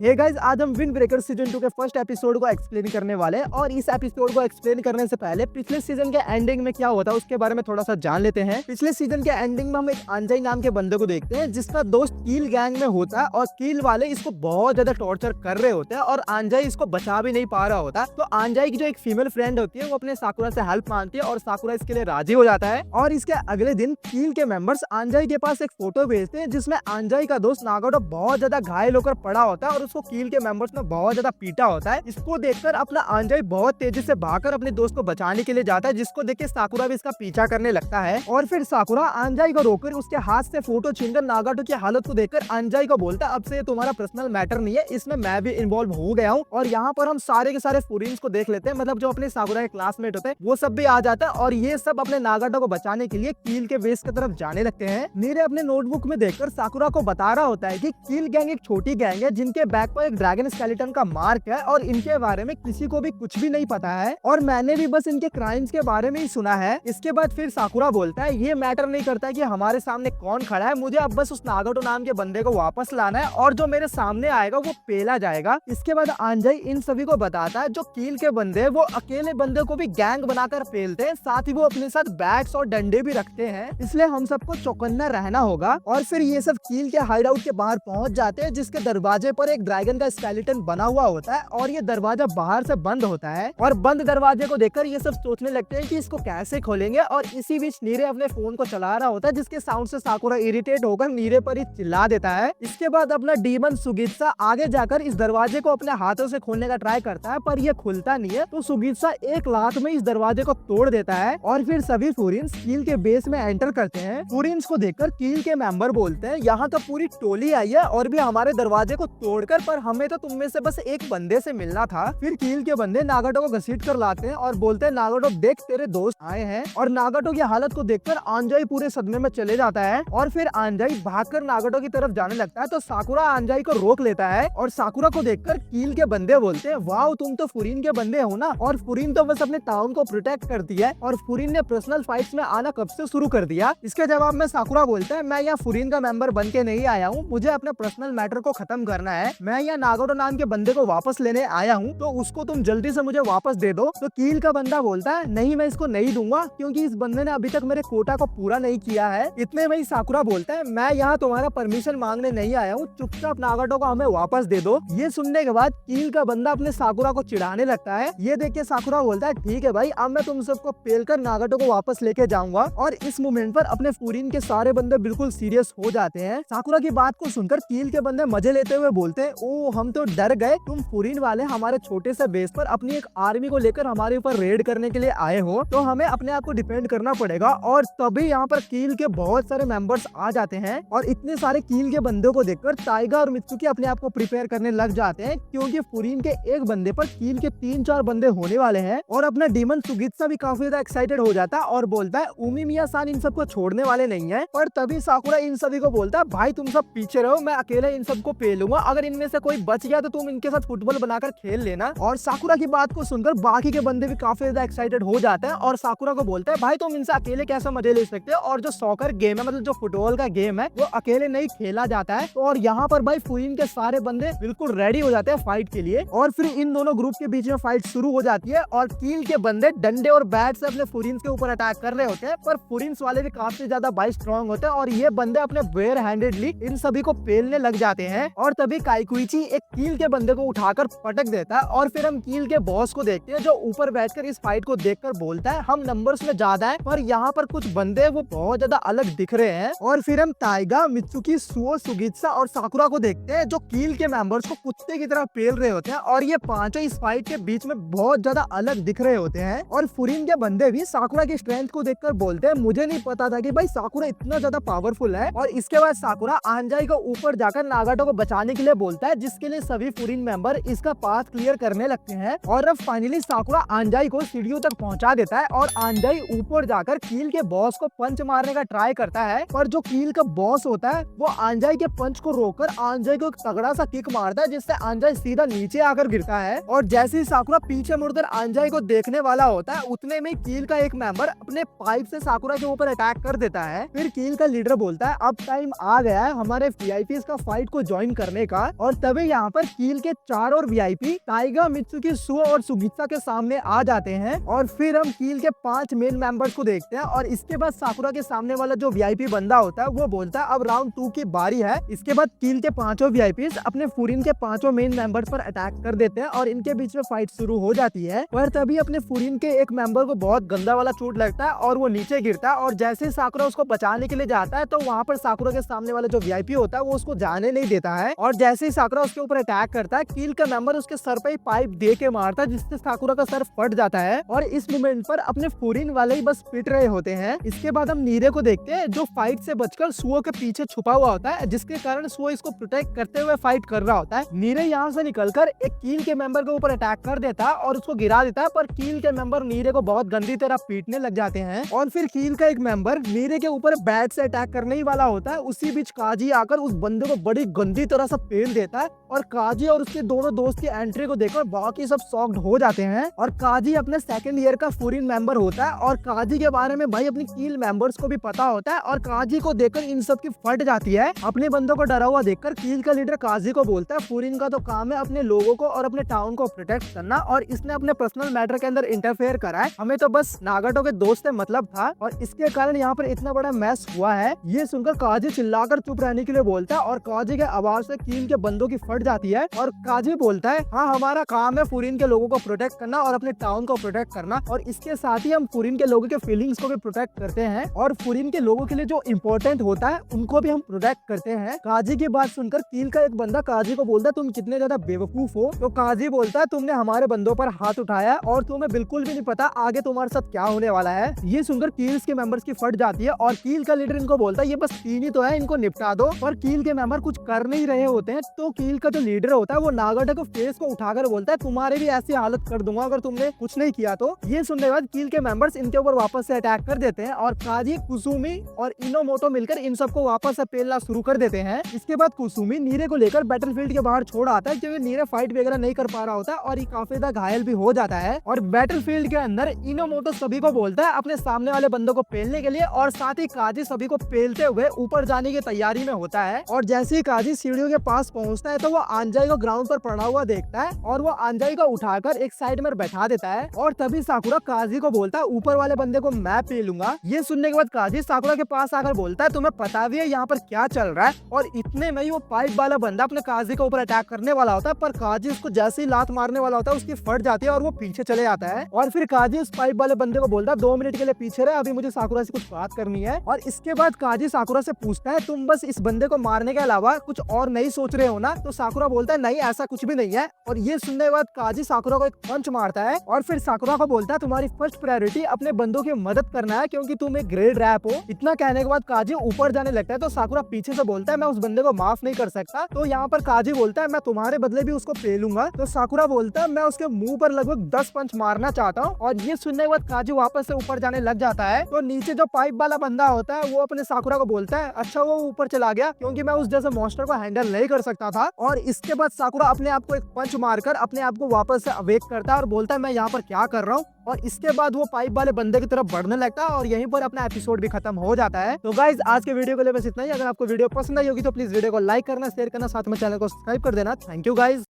Hey guys, आज हम wind breaker season 2 के फर्स्ट एपिसोड को एक्सप्लेन करने वाले हैं। और इस एपिसोड को एक्सप्लेन करने से पहले पिछले सीजन के एंडिंग में क्या होता है उसके बारे में थोड़ा सा जान लेते हैं। पिछले सीजन के एंडिंग में हम एक अंजय नाम के बंदे को देखते हैं जिसका दोस्त कील गैंग में होता है और कील वाले इसको बहुत ज्यादा टॉर्चर कर रहे होते हैं और अंजय इसको बचा भी नहीं पा रहा होता। तो अंजय की जो एक फीमेल फ्रेंड होती है वो अपने साकुरा से हेल्प मांगती है और साकुरा इसके लिए राजी हो जाता है। और इसके अगले दिन कील के मेंबर्स अंजय के पास एक फोटो भेजते हैं जिसमें अंजय का दोस्त नागाटो बहुत ज्यादा घायल होकर पड़ा होता है और उसको कील के मेंबर्स ने बहुत ज्यादा पीटा होता है। इसको देखकर अपना अंजय बहुत तेजी से भागकर अपने दोस्त को बचाने के लिए जाता है, जिसको देख के साकुरा भी इसका पीछा करने लगता है। और फिर साकुरा अंजय को रोककर उसके हाथ से फोटो छीनकर नागाटो की हालत को देखकर अंजय को बोलता है अब से ये तुम्हारा पर्सनल मैटर नहीं है, इसमें मैं भी इन्वॉल्व हो गया हूँ। और यहाँ पर हम सारे के सारे फुरिन्स को देख लेते हैं, मतलब जो अपने साकुरा के क्लासमेट होते हैं वो सब भी आ जाता है और ये सब अपने नागाटो को बचाने के लिए कील के बेस की तरफ जाने लगते हैं। नीरे अपने नोटबुक में देखकर साकुरा को बता रहा होता है कि कील गैंग एक छोटी गैंग है जिनके बैक पर एक ड्रैगन स्केलेटन का मार्क है और इनके बारे में किसी को भी कुछ भी नहीं पता है और मैंने भी बस इनके क्राइम्स के बारे में ही सुना है। इसके बाद फिर साकुरा बोलता है ये मैटर नहीं करता कि हमारे सामने कौन खड़ा है, मुझे अब बस उस नागाटो नाम के बंदे को वापस लाना है और जो मेरे सामने आएगा वो पेला जाएगा। इसके बाद अंजय इन सभी को बताता है जो कील के बंदे वो अकेले बंदे को भी गैंग बनाकर पेलते हैं, साथ ही वो अपने साथ बैग्स और डंडे भी रखते हैं, इसलिए हम सबको चौकन्ना रहना होगा। और फिर ये सब कील के हाइड आउट के बाहर पहुंच जाते हैं जिसके दरवाजे पर एक ड्रैगन का स्केलेटन बना हुआ होता है और ये दरवाजा बाहर से बंद होता है। और बंद दरवाजे को देखकर ये सब सोचने लगते हैं कि इसको कैसे खोलेंगे। और इसी बीच नीरे अपने फोन को चला रहा होता है जिसके साउंड से साकुरा इरिटेट होकर नीरे पर ही चिल्ला देता है। इसके बाद अपना डीमन सुगित्सा आगे जाकर इस दरवाजे को अपने हाथों से खोलने का ट्राई करता है पर यह खुलता नहीं है, तो सुगित्सा एक लात में इस दरवाजे को तोड़ देता है। और फिर सभी फुरिन्स कील के बेस में एंटर करते हैं। फुरिन्स को देखकर कील के मेंबर बोलते हैं यहाँ तो पूरी टोली आई है और भी हमारे दरवाजे को तोड़कर, पर हमें तो तुम में से बस एक बंदे से मिलना था। फिर कील के बंदे नागाटो को घसीट कर लाते हैं और बोलते हैं नागाटो देख तेरे दोस्त आए हैं। और नागाटो की हालत को देखकर अंजय पूरे सदमे में चले जाता है और फिर अंजय भागकर नागाटो की तरफ जाने लगता है, तो साकुरा अंजय को रोक लेता है। और साकुरा को देखकर कील के बंदे बोलते हैं वाओ तुम तो फुरिन के बंदे हो ना। और फुरिन तो बस अपने टाउन को प्रोटेक्ट करती है और फुरिन ने पर्सनल फाइट्स में आना कब से शुरू कर दिया। इसके जवाब में साकुरा बोलता है मैं यहाँ फुरिन का मेंबर बन के नहीं आया हूँ, मुझे अपने पर्सनल मैटर को खत्म करना है। मैं यहाँ नागाटो नाम के बंदे को वापस लेने आया हूँ, तो उसको तुम जल्दी से मुझे वापस दे दो। तो कील का बंदा बोलता है नहीं मैं इसको नहीं दूंगा क्योंकि इस बंदे ने अभी तक मेरे कोटा को पूरा नहीं किया है। इतने में ही साकुरा बोलता है मैं यहाँ तुम्हारा परमिशन मांगने नहीं आया हूँ, चुपचाप नागाटो को हमें वापस दे दो। ये सुनने के बाद कील का बंदा अपने साकुरा को चिढ़ाने लगता है। ये देख के साकुरा बोलता है ठीक है भाई, अब मैं तुम सबको पेल कर नागाटो को वापस लेके जाऊंगा। और इस मोमेंट पर अपने फुरिन के सारे बंदे बिल्कुल सीरियस हो जाते हैं। साकुरा की बात को सुनकर कील के बंदे मजे लेते हुए बोलते हैं ओ हम तो डर गए, तुम फुरिन वाले हमारे छोटे से बेस पर अपनी एक आर्मी को लेकर हमारे ऊपर रेड करने के लिए आए हो, तो हमें अपने आप को डिफेंड करना पड़ेगा। और तभी यहाँ पर कील के बहुत सारे मेंबर्स आ जाते हैं और इतने सारे कील के बंदों को देखकर टाइगा और मित्सुकी अपने आप को प्रिपेयर करने लग जाते हैं क्योंकि फुरिन के एक बंदे पर कील के 3-4 बंदे होने वाले हैं। और अपना डीमन सुगित्सा भी काफी ज्यादा एक्साइटेड हो जाता है और बोलता है उमिमिया सान इन सबको छोड़ने वाले नहीं है। पर तभी साकुरा इन सभी को बोलता है भाई तुम सब पीछे रहो, मैं अकेले इन सबको पेलूंगा, अगर इनमें से कोई बच गया तो तुम इनके साथ फुटबॉल बनाकर खेल लेना। और साकुरा की बात को सुनकर बाकी के बंदे भी काफी ज्यादा एक्साइटेड हो जाते हैं और साकुरा को बोलते हैं भाई तुम इनसे अकेले कैसे मजे ले सकते हो, और जो सॉकर गेम है मतलब जो फुटबॉल का गेम है वो अकेले नहीं खेला जाता है। और यहाँ पर भाई फुरिन के सारे बंदे बिल्कुल रेडी हो जाते हैं फाइट के लिए। और फिर इन दोनों ग्रुप के बीच में फाइट शुरू हो जाती है और कील के बंदे डंडे और बैट से अपने फुरिन्स के ऊपर अटैक कर रहे होते हैं, पर फुरिन्स वाले भी काफी ज्यादा भाई स्ट्रॉन्ग होते हैं और ये बंदे अपने बेयर हैंडेडली इन सभी को पेलने लग जाते हैं। और तभी काइकुइची एक कील के बंदे को उठाकर पटक देता है और फिर हम कील के बॉस को देखते हैं जो ऊपर बैठकर इस फाइट को देखकर बोलता है हम नंबर्स में ज्यादा है पर यहाँ पर कुछ बंदे वो बहुत ज्यादा अलग दिख रहे हैं। और फिर हम टाइगा, मित्सुकी, सुओ, सुगित्सा और साकुरा को देखते हैं जो कील के मेंबर्स को कुत्ते की तरह पेल रहे होते हैं और ये पांचों इस फाइट के बीच में बहुत ज्यादा अलग दिख रहे होते हैं। और फुरिन के बंदे भी साकुरा की स्ट्रेंथ को देखकर बोलते हैं मुझे नहीं पता था कि भाई साकुरा इतना ज्यादा पावरफुल है। और इसके बाद साकुरा अंजय को ऊपर जाकर नागाटो को बचाने के लिए बोलता है जिसके लिए सभी फुरिन मेंबर इसका पाथ क्लियर करने लगते हैं। और अब फाइनली साकुरा अंजय को सीढ़ियों तक पहुंचा देता है और अंजय ऊपर जाकर कील के बॉस को पंच मारने का ट्राई करता है, पर जो कील का बॉस होता है वो अंजय के पंच को रोककर अंजय को एक तगड़ा सा किक मारता है जिससे अंजय सीधा नीचे आकर गिरता है। और जैसे ही साकुरा पीछे मुड़कर अंजय को देखने वाला होता है उतने में कील का एक मेंबर अपने पाइप से साकुरा के ऊपर अटैक कर देता है। फिर कील का लीडर बोलता है अब टाइम आ गया है हमारे वीआईपीज का फाइट को ज्वाइन करने का। और और तभी यहाँ पर कील के 4 और वीआईपी टाइगा, मित्सुकी, सुओ और सुगित्सा के सामने आ जाते हैं। और फिर हम कील के 5 मेन मेंबर्स को देखते हैं और इसके बाद साकुरा के सामने वाला जो वीआईपी बंदा होता है वो बोलता है अब राउंड 2 की बारी है। इसके बाद कील के 5 वीआईपीज अपने फुरिन के 5 मेन मेंबर्स पर अटैक कर देते हैं और इनके बीच में फाइट शुरू हो जाती है। पर तभी अपने फुरिन के एक मेंबर को बहुत गंदा वाला चोट लगता है और वो नीचे गिरता है और जैसे ही साकुरा उसको बचाने के लिए जाता है तो वहाँ पर साकुरा के सामने वाला जो वीआईपी होता है वो उसको जाने नहीं देता है। और जैसे ही साकुरा उसके ऊपर अटैक करता है कील का मेंबर उसके सर पे पाइप दे के मारता है जिससे साकुरा का सर फट जाता है। और इस मोमेंट पर अपने फुरिन वाले ही बस पिट रहे होते हैं। इसके बाद हम नीरे को देखते हैं जो फाइट से बचकर सुओ के पीछे छुपा हुआ होता है जिसके कारण सुओ इसको प्रोटेक्ट करते हुए फाइट कर रहा होता है। नीरे यहाँ से निकलकर एक कील के मेंबर के ऊपर अटैक कर देता है और उसको गिरा देता है पर कील के मेंबर नीरे को बहुत गंदी तरह पीटने लग जाते हैं। और फिर कील का एक मेंबर नीरे के ऊपर बैट से अटैक करने ही वाला होता है। उसी बीच काजी आकर उस बंदे को बड़ी गंदी तरह से पेल देता है और काजी और उसके दोनों दोस्त की एंट्री को देखकर बाकी सब शॉक्ड हो जाते हैं। और काजी अपने सेकंड ईयर का फॉरेन मेंबर होता है और काजी के बारे में भाई अपनी कील मेंबर्स को भी पता होता है और काजी को देखकर इन सब की फट जाती है। अपने बंदों को डरा हुआ देखकर कील का लीडर काजी को बोलता है फॉरेन का तो काम है अपने लोगों को और अपने टाउन को प्रोटेक्ट करना और इसने अपने पर्सनल मैटर के अंदर इंटरफेयर करा है, हमें तो बस नागाटो के दोस्त से मतलब था और इसके कारण यहाँ पर इतना बड़ा मैस हुआ है। ये सुनकर काजी चिल्लाकर चुप रहने के लिए बोलता है और काजी के आवाज से कील के बंदों की फट जाती है और काजी बोलता है हाँ हमारा काम है फॉरेन के लोगों को प्रोटेक्ट करना और अपने टाउन को प्रोटेक्ट करना और इसके साथ ही हम फॉरेन के लोगों के फीलिंग्स को भी प्रोटेक्ट करते हैं और फॉरेन के लोगों के लिए जो इम्पोर्टेंट होता है उनको भी हम प्रोटेक्ट करते हैं। काजी की बात सुनकर कील का एक बंदा काजी को बोलता है तुम कितने ज्यादा बेवकूफ हो। तो काजी बोलता है तुमने हमारे बंदों पर हाथ उठाया और तुम्हें बिल्कुल भी नहीं पता आगे तुम्हारे साथ क्या होने वाला है। ये सुनकर कील्स के मेंबर्स की फट जाती है और कील का लीडर इनको बोलता है ये बस 3 ही तो है इनको निपटा दो। और कील के मेंबर कुछ कर नहीं रहे होते हैं तो कील का जो लीडर होता है वो नागाटो को फेस को उठाकर बोलता है तुम्हारे भी ऐसी हालत कर दूंगा अगर तुमने कुछ नहीं किया तो। ये सुनने के बाद कील के मेंबर्स इनके ऊपर वापस से अटैक कर देते हैं और काजी, कुसुमी और इनोमोटो मिलकर इन सबको वापस से पेलना शुरू कर देते हैं। इसके बाद कुसुमी नीरे को लेकर बैटलफील्ड के बाहर छोड़ आता है क्योंकि नीरे फाइट वगैरह नहीं कर पा रहा होता और ये काफी ज्यादा घायल भी हो जाता है। और बैटलफील्ड के अंदर इनोमोटो सभी को बोलता है अपने सामने वाले बंदों को पेलने के लिए और साथ ही काजी सभी को पेलते हुए ऊपर जाने की तैयारी में होता है। और जैसे ही काजी सीढ़ियों के पास पहुंचता है तो वो आंजाई को ग्राउंड पर पड़ा हुआ देखता है और वो आंजाई को उठाकर एक साइड में बैठा देता है। और तभी साकुरा काजी को बोलता है ऊपर वाले बंदे को मैं पेलूंगा। ये सुनने के बाद काजी साकुरा के पास आकर बोलता है तुम्हें पता भी है यहाँ पर क्या चल रहा है। और इतने में ही वो पाइप वाला बंदा अपने काजी के ऊपर अटैक करने वाला होता है पर काजी उसको जैसे ही लात मारने वाला होता है उसकी फट जाती है और वो पीछे चले जाता है। और फिर काजी उस पाइप वाले बंदे को बोलता है 2 मिनट के लिए पीछे रहे, अभी मुझे साकुरा से कुछ बात करनी है। और इसके बाद काजी साकुरा से पूछता है तुम बस इस बंदे को मारने के अलावा कुछ और नहीं सोच रहे हो ना। तो साकुरा बोलता है नहीं ऐसा कुछ भी नहीं है। और ये सुनने के बाद काजी साकुरा को एक पंच मारता है और फिर साकुरा को बोलता है तुम्हारी फर्स्ट प्रायोरिटी अपने बंदों की मदद करना है क्योंकि तुम एक ग्रेट रैप हो। इतना कहने के बाद काजी ऊपर जाने लगता है तो साकुरा पीछे से बोलता है मैं उस बंदे को माफ नहीं कर सकता। तो यहाँ पर काजी बोलता है मैं तुम्हारे बदले भी उसको पेलूंगा। तो साकुरा बोलता है मैं उसके मुंह पर लगभग 10 पंच मारना चाहता हूँ। और ये सुनने के बाद काजी वापस से ऊपर जाने लग जाता है। तो नीचे जो पाइप वाला बंदा होता है वो अपने साकुरा को बोलता है अच्छा वो ऊपर चला गया क्योंकि मैं उस जैसे मॉन्स्टर को हैंडल नहीं कर सकता था। और इसके बाद साकुरा अपने आप को एक पंच मारकर अपने आप को वापस से अवेक करता है और बोलता है मैं यहाँ पर क्या कर रहा हूँ। और इसके बाद वो पाइप वाले बंदे की तरफ बढ़ने लगता है और यहीं पर अपना एपिसोड भी खत्म हो जाता है। तो गाइज आज के वीडियो के लिए बस इतना ही। अगर आपको वीडियो पसंद आई होगी तो प्लीज वीडियो को लाइक करना, शेयर करना, साथ में चैनल को सब्सक्राइब कर देना। Thank you guys.